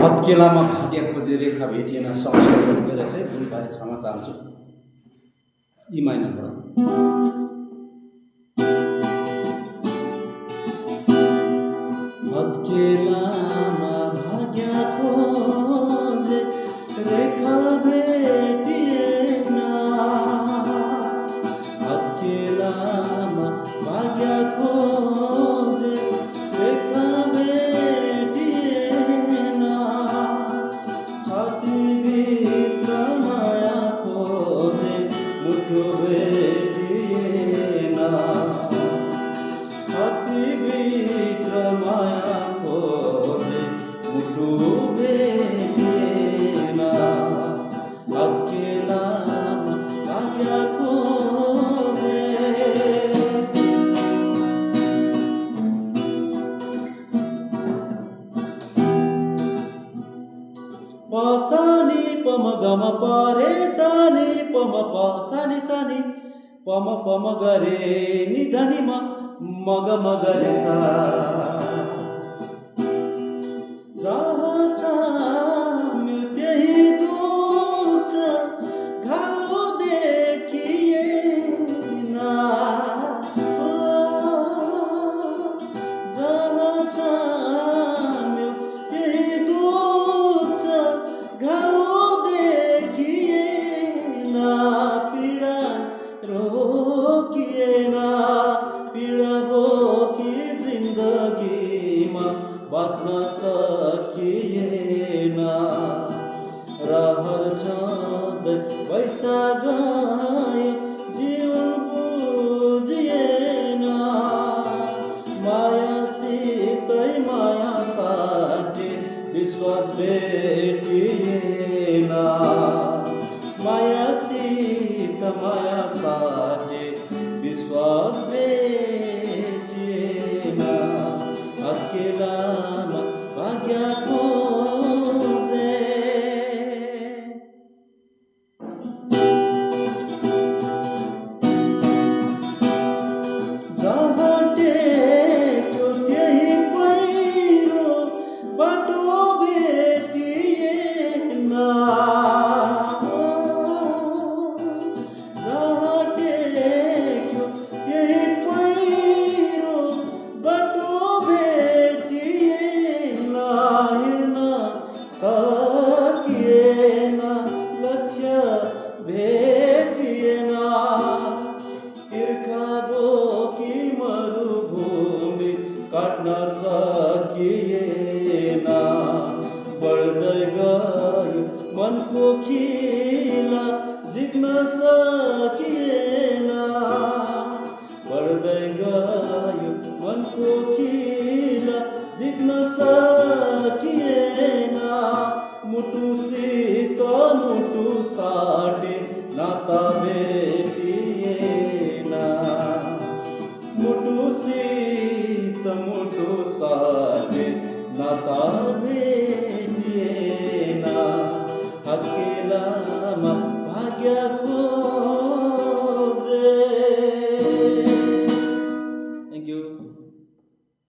हत्केलामा भाग्य खोजे रेखा भेटिएन संशय गरेर चाहिँ भुल भए क्षमा चाहन्छु। ई माइनरबाट हत्केलामा भाग्य खोजे रेखा भेटिएन, हत्केलामा भाग्य खोजे रेखा भेटिएन, छातीभित्र माया खोजे मुटु भेटिएन, छातीभित्र माया खोजे मुटु भेटिएन, हत्केलामा भाग्य खोजे। पसानी पम गम परेसानी पम पसानी सानी पम पम गरे निधनी मग मगरे सा, जहाँ छाम्यो त्यही दुख्छ घाउ देखिएन, जहाँ छाम्यो त्यही दुख्छ घाउ देखिएन, पीडा रोकिएन, पीडा बोकी जिन्दगीमा बाँच्न सकिएन, रहर छँदै पैसा गयो जीवन बुझिएन, मायासितै माया साटे विश्वास भेटिएन, मायासित माया साटे विश्वास भेटिएन, हत्केलामा भाग्य खोजे। जहाँ टेक्यो त्यही पहिरो बाटो भेटिएन, जहाँ टेक्यो त्यही पहिरो बाटो भेटिएन, हिँड्न सकिएन, लक्ष्य भेटिएन, तिर्खा बोकी मरुभूमि काट्न सकिएन, बढ्दै गयो मनको खिला झिक्न सकिएन, बढ्दै गयो मनको खिला झिक्न सकिएन, मुटुसित मुटु साटे